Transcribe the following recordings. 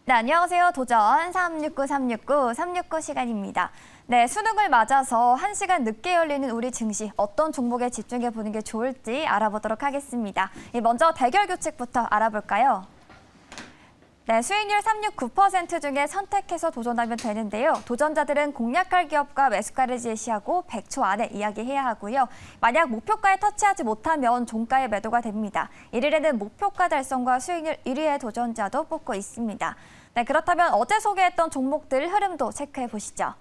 네, 안녕하세요. 도전 369 시간입니다. 네, 수능을 맞아서 1시간 늦게 열리는 우리 증시, 어떤 종목에 집중해 보는 게 좋을지 알아보도록 하겠습니다. 먼저 대결 규칙부터 알아볼까요? 네, 수익률 369% 중에 선택해서 도전하면 되는데요. 도전자들은 공략할 기업과 매수가를 제시하고 100초 안에 이야기해야 하고요. 만약 목표가에 터치하지 못하면 종가에 매도가 됩니다. 1일에는 목표가 달성과 수익률 1위의 도전자도 뽑고 있습니다. 네, 그렇다면 어제 소개했던 종목들 흐름도 체크해 보시죠.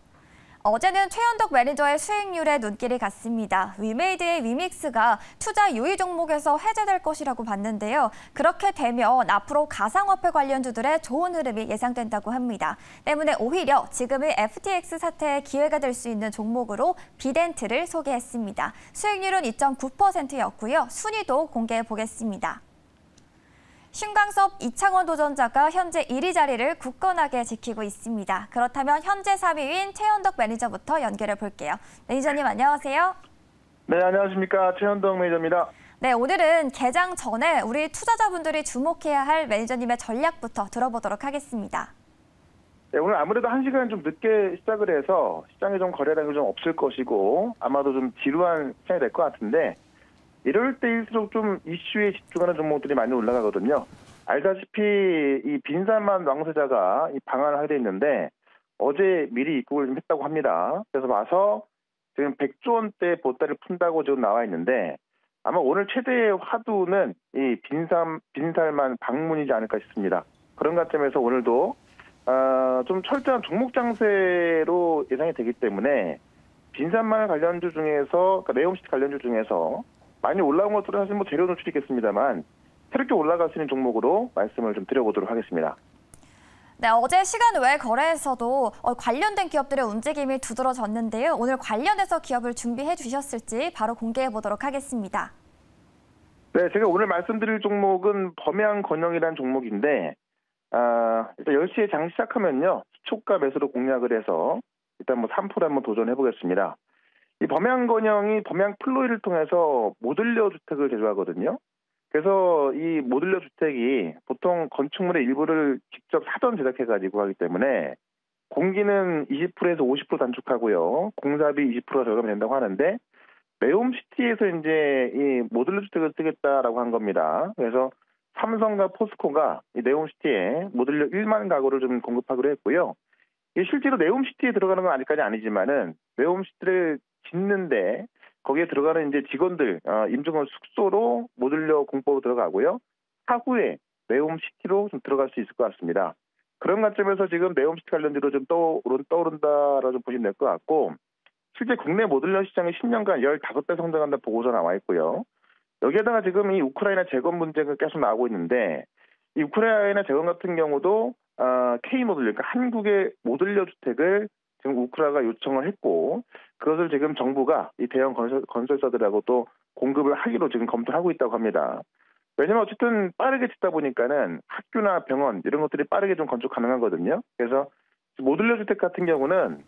어제는 최현덕 매니저의 수익률에 눈길이 갔습니다. 위메이드의 위믹스가 투자 유의 종목에서 해제될 것이라고 봤는데요. 그렇게 되면 앞으로 가상화폐 관련주들의 좋은 흐름이 예상된다고 합니다. 때문에 오히려 지금의 FTX 사태의 기회가 될 수 있는 종목으로 비덴트를 소개했습니다. 수익률은 2.9%였고요. 순위도 공개해 보겠습니다. 신광섭, 이창원 도전자가 현재 1위 자리를 굳건하게 지키고 있습니다. 그렇다면 현재 3위인 최현덕 매니저부터 연결해 볼게요. 매니저님 안녕하세요. 네, 안녕하십니까. 최현덕 매니저입니다. 네, 오늘은 개장 전에 우리 투자자분들이 주목해야 할 매니저님의 전략부터 들어보도록 하겠습니다. 네, 오늘 아무래도 1시간 좀 늦게 시작을 해서 시장에 좀 거래량이 좀 없을 것이고 아마도 좀 지루한 시장이 될 것 같은데 이럴 때일수록 좀 이슈에 집중하는 종목들이 많이 올라가거든요. 알다시피 이 빈살만 왕세자가 이 방한을 하게 돼 있는데 어제 미리 입국을 좀 했다고 합니다. 그래서 와서 지금 100조 원대 보따리를 푼다고 지금 나와 있는데 아마 오늘 최대의 화두는 이 빈살만 방문이지 않을까 싶습니다. 그런 관점에서 오늘도 좀 철저한 종목 장세로 예상이 되기 때문에 빈살만 관련주 중에서 그러니까 네옴시티 관련주 중에서 많이 올라온 것들은 사실 뭐 재료 노출이 있겠습니다만 새롭게 올라갈 수 있는 종목으로 말씀을 좀 드려보도록 하겠습니다. 네, 어제 시간 외 거래에서도 관련된 기업들의 움직임이 두드러졌는데요. 오늘 관련해서 기업을 준비해 주셨을지 바로 공개해 보도록 하겠습니다. 네, 제가 오늘 말씀드릴 종목은 범양건영이라는 종목인데 일단 10시에 장 시작하면요. 시초가 매수로 공략을 해서 일단 뭐 3% 한번 도전해 보겠습니다. 이 범양건영이 범양플로이를 통해서 모듈러 주택을 제조하거든요. 그래서 이 모듈러 주택이 보통 건축물의 일부를 직접 사전 제작해가지고 하기 때문에 공기는 20%에서 50% 단축하고요. 공사비 20%가 절감이 된다고 하는데 네옴시티에서 이제 이 모듈러 주택을 쓰겠다라고 한 겁니다. 그래서 삼성과 포스코가 이 네옴시티에 모듈러 1만 가구를 좀 공급하기로 했고요. 실제로 네옴시티에 들어가는 건 아직까지 아니지만은 네옴시티를 짓는데 거기에 들어가는 이제 직원들 임종원 숙소로 모듈러 공법으로 들어가고요. 차후에 네옴시티로 좀 들어갈 수 있을 것 같습니다. 그런 관점에서 지금 네옴시티 관련주로 좀 떠오른다라고 좀 보시면 될 것 같고 실제 국내 모듈러 시장이 10년간 15배 성장한다 보고서 나와 있고요. 여기에다가 지금 이 우크라이나 재건 문제가 계속 나오고 있는데 이 우크라이나 재건 같은 경우도 K모듈러, 그러니까 한국의 모듈러 주택을 지금 우크라이나가 요청을 했고 그것을 지금 정부가 이 대형 건설사들하고 또 공급을 하기로 지금 검토를 하고 있다고 합니다. 왜냐면 어쨌든 빠르게 짓다 보니까는 학교나 병원 이런 것들이 빠르게 좀 건축 가능하거든요. 그래서 모듈러 주택 같은 경우는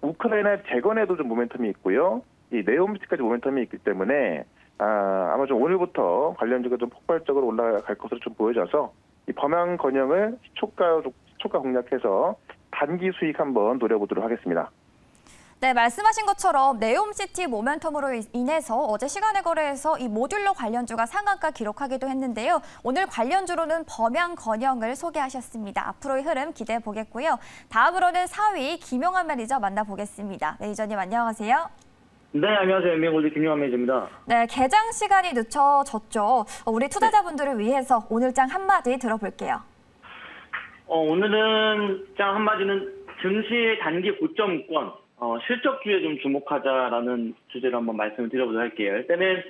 우크라이나 재건에도 좀 모멘텀이 있고요. 이 네옴시티까지 모멘텀이 있기 때문에 아마 좀 오늘부터 관련주가 좀 폭발적으로 올라갈 것으로 좀 보여져서 이 범양건영을 시초가 공략해서 단기 수익 한번 노려보도록 하겠습니다. 네, 말씀하신 것처럼 네옴시티 모멘텀으로 인해서 어제 시간의 거래에서 이 모듈러 관련주가 상한가 기록하기도 했는데요. 오늘 관련주로는 범양건영을 소개하셨습니다. 앞으로의 흐름 기대해 보겠고요. 다음으로는 4위 김용환 매니저 만나보겠습니다. 매니저님 안녕하세요. 네, 안녕하세요. MBN골드 김용환 매니저입니다. 네, 개장 시간이 늦춰졌죠. 우리 투자자분들을 위해서 오늘 장 한마디 들어볼게요. 오늘은 장 한마디는 증시의 단기 고점권, 실적주에 좀 주목하자라는 주제로 한번 말씀을 드려보도록 할게요. 일단은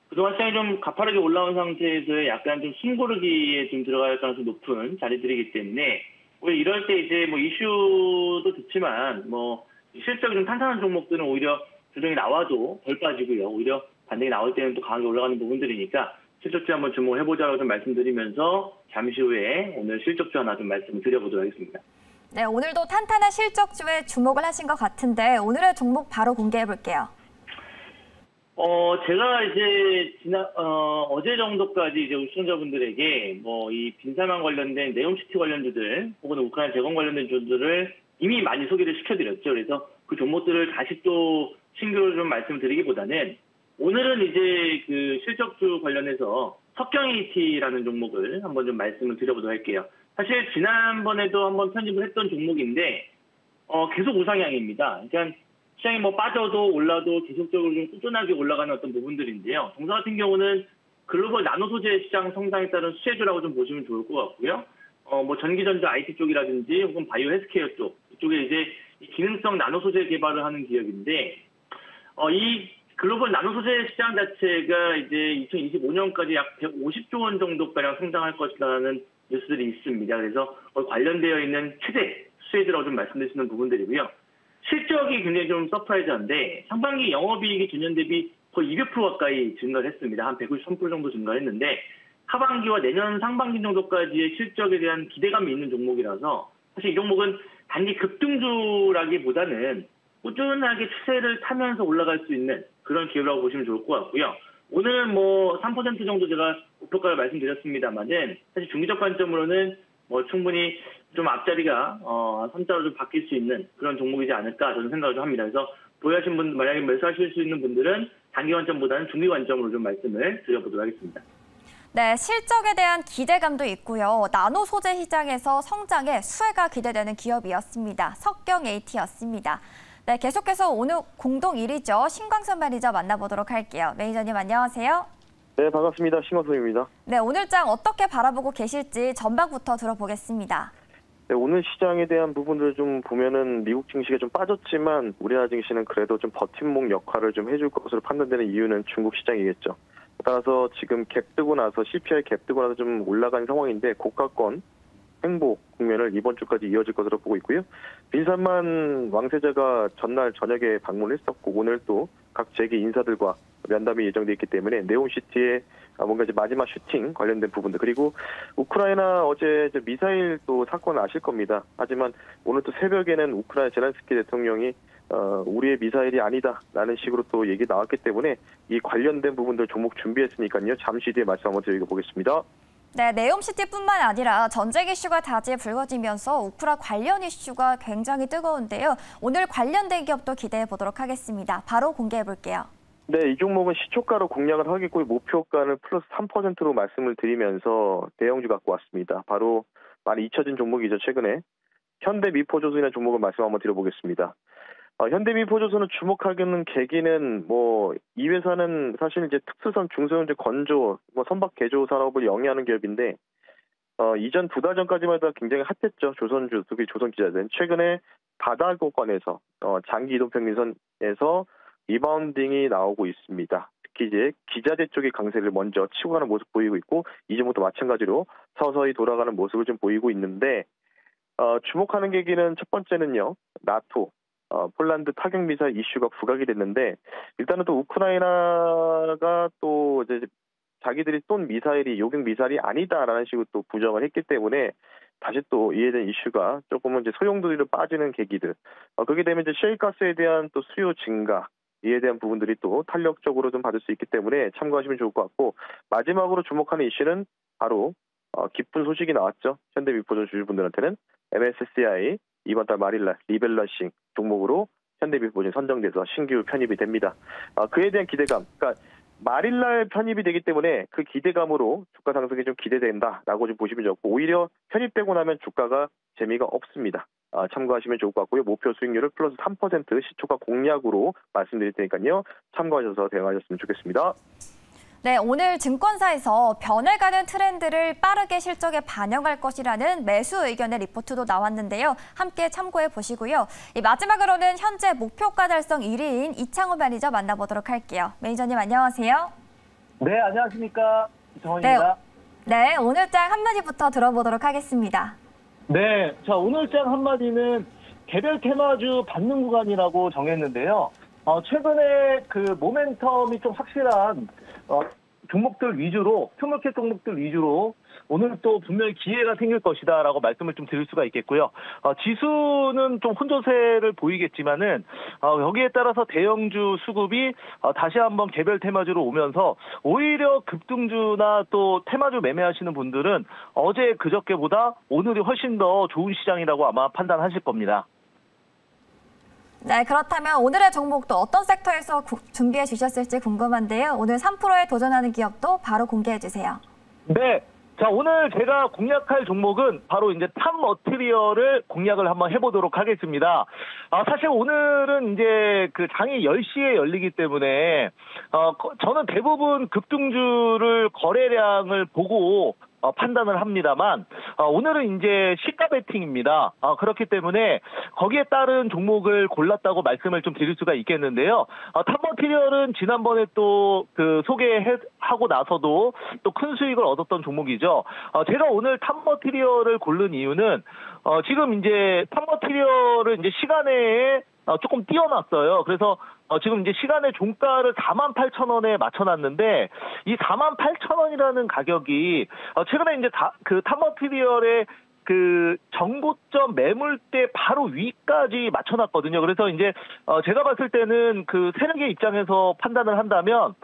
그동안 시장이 좀 가파르게 올라온 상태에서 약간 좀 숨고르기에 좀 들어갈 가능성이 높은 자리들이기 때문에 오히려 이럴 때 이제 뭐 이슈도 좋지만 뭐 실적이 좀 탄탄한 종목들은 오히려 조정이 나와도 덜 빠지고요. 오히려 반등이 나올 때는 또 강하게 올라가는 부분들이니까 실적주 한번 주목해보자고 좀 말씀드리면서 잠시 후에 오늘 실적주 하나 좀 말씀드려보도록 하겠습니다. 네, 오늘도 탄탄한 실적주에 주목을 하신 것 같은데 오늘의 종목 바로 공개해 볼게요. 제가 이제 어제 정도까지 이제 시청자분들에게 뭐 이 빈살만 관련된 네옴시티 관련주들 혹은 우크라이나 재건 관련된 주들을 이미 많이 소개를 시켜드렸죠. 그래서 그 종목들을 다시 또 신규로 좀 말씀드리기보다는 오늘은 이제 그 실적주 관련해서 석경AT라는 종목을 한번 좀 말씀을 드려보도록 할게요. 사실 지난번에도 한번 편집을 했던 종목인데 계속 우상향입니다. 그러니까 시장이 뭐 빠져도 올라도 계속적으로 좀 꾸준하게 올라가는 어떤 부분들인데요. 동사 같은 경우는 글로벌 나노 소재 시장 성장에 따른 수혜주라고 좀 보시면 좋을 것 같고요. 뭐 전기전자 IT 쪽이라든지 혹은 바이오 헬스케어 쪽 이쪽에 이제 기능성 나노 소재 개발을 하는 기업인데 이 글로벌 나노 소재 시장 자체가 이제 2025년까지 약 150조 원 정도가량 성장할 것이라는 뉴스들이 있습니다. 그래서 관련되어 있는 최대 수혜주라고 좀 말씀드릴 수 있는 부분들이고요. 실적이 굉장히 좀 서프라이즈한데 상반기 영업이익이 전년 대비 거의 200% 가까이 증가를 했습니다. 한 193% 정도 증가했는데 하반기와 내년 상반기 정도까지의 실적에 대한 기대감이 있는 종목이라서 사실 이 종목은 단지 급등주라기보다는 꾸준하게 추세를 타면서 올라갈 수 있는 그런 기업이라고 보시면 좋을 것 같고요. 오늘은 뭐 3% 정도 제가 목표가를 말씀드렸습니다만은 사실 중기적 관점으로는 뭐 충분히 좀 앞자리가 선자로 좀 바뀔 수 있는 그런 종목이지 않을까 저는 생각을 좀 합니다. 그래서 보유하신 분 만약에 매수하실 수 있는 분들은 단기 관점보다는 중기 관점으로 좀 말씀을 드려보도록 하겠습니다. 네, 실적에 대한 기대감도 있고요. 나노 소재 시장에서 성장에 수혜가 기대되는 기업이었습니다. 석경AT였습니다. 네, 계속해서 오늘 공동 1위죠. 신광선 매니저 만나보도록 할게요. 매니저님 안녕하세요. 네, 반갑습니다. 신광선입니다. 네, 오늘장 어떻게 바라보고 계실지 전반부터 들어보겠습니다. 네, 오늘 시장에 대한 부분들을 좀 보면은 미국 증시가 좀 빠졌지만 우리나라 증시는 그래도 좀 버팀목 역할을 좀 해줄 것으로 판단되는 이유는 중국 시장이겠죠. 따라서 지금 갭 뜨고 나서 CPI 갭 뜨고 나서 좀 올라간 상황인데 고가권 행보 국면을 이번 주까지 이어질 것으로 보고 있고요. 빈산만 왕세자가 전날 저녁에 방문을 했었고 오늘 또 각 재계 인사들과 면담이 예정돼 있기 때문에 네옴시티의 뭔가 이제 마지막 슈팅 관련된 부분들 그리고 우크라이나 어제 미사일 또 사건 아실 겁니다. 하지만 오늘 또 새벽에는 우크라이나 젤렌스키 대통령이 우리의 미사일이 아니다라는 식으로 또 얘기 나왔기 때문에 이 관련된 부분들 종목 준비했으니까요. 잠시 뒤에 말씀 한번 드려보겠습니다. 네, 네옴시티뿐만 아니라 전쟁 이슈가 다시 불거지면서 우크라 관련 이슈가 굉장히 뜨거운데요. 오늘 관련된 기업도 기대해 보도록 하겠습니다. 바로 공개해 볼게요. 네, 이 종목은 시초가로 공략을 하겠고 목표가를 플러스 3%로 말씀을 드리면서 대형주 갖고 왔습니다. 바로 많이 잊혀진 종목이죠. 최근에 현대미포조선이라는 종목을 말씀 한번 드려보겠습니다. 현대미포조선을 주목하는 계기는 이 회사는 사실 이제 특수선 중소형제 건조 선박 개조 산업을 영위하는 기업인데 이전 2달 전까지만 해도 굉장히 핫했죠. 조선주 특히 조선 기자들 최근에 바다권에서 장기 이동 평균선에서 리바운딩이 나오고 있습니다. 특히 이제 기자재 쪽의 강세를 먼저 치고 가는 모습 보이고 있고 이 종목도 마찬가지로 서서히 돌아가는 모습을 좀 보이고 있는데 주목하는 계기는 첫 번째는요. 나토 폴란드 타격 미사일 이슈가 부각이 됐는데 일단은 또 우크라이나가 또 이제 자기들이 쏜 미사일이 요격 미사일이 아니다라는 식으로 또 부정을 했기 때문에 다시 또 이에 대한 이슈가 조금은 이제 소용돌이로 빠지는 계기들. 그렇게 되면 이제 셰일가스에 대한 또 수요 증가 이에 대한 부분들이 또 탄력적으로 좀 받을 수 있기 때문에 참고하시면 좋을 것 같고 마지막으로 주목하는 이슈는 바로 기쁜 소식이 나왔죠. 현대미포조선 주주분들한테는 MSCI 이번 달 말일날 리밸런싱 종목으로 현대미포조선이 선정돼서 신규 편입이 됩니다. 그에 대한 기대감, 그러니까 말일날 편입이 되기 때문에 그 기대감으로 주가 상승이 좀 기대된다라고 좀 보시면 좋고 오히려 편입되고 나면 주가가 재미가 없습니다. 참고하시면 좋을 것 같고요. 목표 수익률을 플러스 3% 시초가 공략으로 말씀드릴 테니까요. 참고하셔서 대응하셨으면 좋겠습니다. 네, 오늘 증권사에서 변해가는 트렌드를 빠르게 실적에 반영할 것이라는 매수 의견의 리포트도 나왔는데요. 함께 참고해 보시고요. 마지막으로는 현재 목표가 달성 1위인 이창호 매니저 만나보도록 할게요. 매니저님 안녕하세요. 네, 안녕하십니까. 이창호입니다. 네, 오늘장 한마디부터 들어보도록 하겠습니다. 네, 자 오늘장 한마디는 개별 테마주 받는 구간이라고 정했는데요. 최근에 그 모멘텀이 좀 확실한 종목들 위주로, 스몰캡 종목들 위주로 오늘 또 분명히 기회가 생길 것이다라고 말씀을 좀 드릴 수가 있겠고요. 지수는 좀 혼조세를 보이겠지만은 여기에 따라서 대형주 수급이 다시 한번 개별 테마주로 오면서 오히려 급등주나 또 테마주 매매하시는 분들은 어제 그저께보다 오늘이 훨씬 더 좋은 시장이라고 아마 판단하실 겁니다. 네, 그렇다면 오늘의 종목도 어떤 섹터에서 준비해 주셨을지 궁금한데요. 오늘 3%에 도전하는 기업도 바로 공개해 주세요. 네. 자, 오늘 제가 공략할 종목은 바로 이제 탑머티리얼을 공략을 한번 해보도록 하겠습니다. 사실 오늘은 이제 그 장이 10시에 열리기 때문에, 저는 대부분 급등주를 거래량을 보고 판단을 합니다만, 오늘은 이제 시가 베팅입니다. 그렇기 때문에 거기에 따른 종목을 골랐다고 말씀을 좀 드릴 수가 있겠는데요. 탑머티리얼은 지난번에 또 그 소개하고 나서도 또 큰 수익을 얻었던 종목이죠. 제가 오늘 탑머티리얼을 고른 이유는, 지금 이제 탑머티리얼을 이제 시간에 조금 띄워놨어요. 그래서 지금 이제 시간의 종가를 48,000원에 맞춰놨는데 이 48,000원이라는 가격이 최근에 이제 그 탑머티리얼의 그 정고점 매물대 바로 위까지 맞춰놨거든요. 그래서 이제 제가 봤을 때는 그 세력의 입장에서 판단을 한다면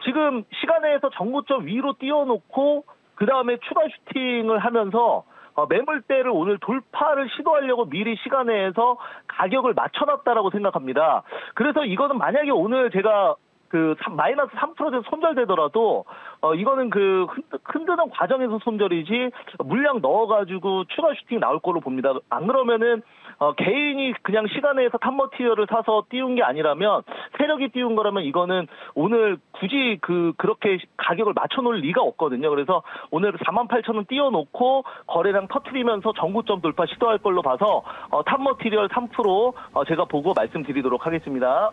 지금 시간에서 정고점 위로 띄워놓고 그 다음에 추가 슈팅을 하면서 매물대를 오늘 돌파를 시도하려고 미리 시간에서 가격을 맞춰놨다라고 생각합니다. 그래서 이거는 만약에 오늘 제가 그 마이너스 3% 손절되더라도 이거는 그 흔드는 과정에서 손절이지 물량 넣어가지고 추가 슈팅 나올 걸로 봅니다. 안 그러면은 개인이 그냥 시간에서 탑머티리얼을 사서 띄운 게 아니라면 세력이 띄운 거라면 이거는 오늘 굳이 그렇게 가격을 맞춰놓을 리가 없거든요. 그래서 오늘 48,000원 띄워놓고 거래량 터트리면서 정고점 돌파 시도할 걸로 봐서 탑머티리얼 3% 제가 보고 말씀드리도록 하겠습니다.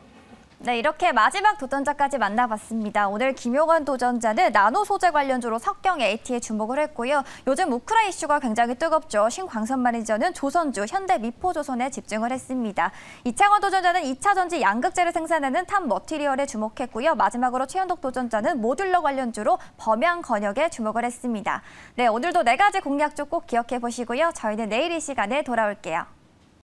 네, 이렇게 마지막 도전자까지 만나봤습니다. 오늘 김용환 도전자는 나노 소재 관련주로 석경 AT에 주목을 했고요. 요즘 우크라 이슈가 굉장히 뜨겁죠. 신광선 매니저는 조선주, 현대 미포조선에 집중을 했습니다. 이창원 도전자는 2차 전지 양극재를 생산하는 탑머티리얼에 주목했고요. 마지막으로 최현덕 도전자는 모듈러 관련주로 범양건역에 주목을 했습니다. 네, 오늘도 4가지 공략주 꼭 기억해 보시고요. 저희는 내일 이 시간에 돌아올게요.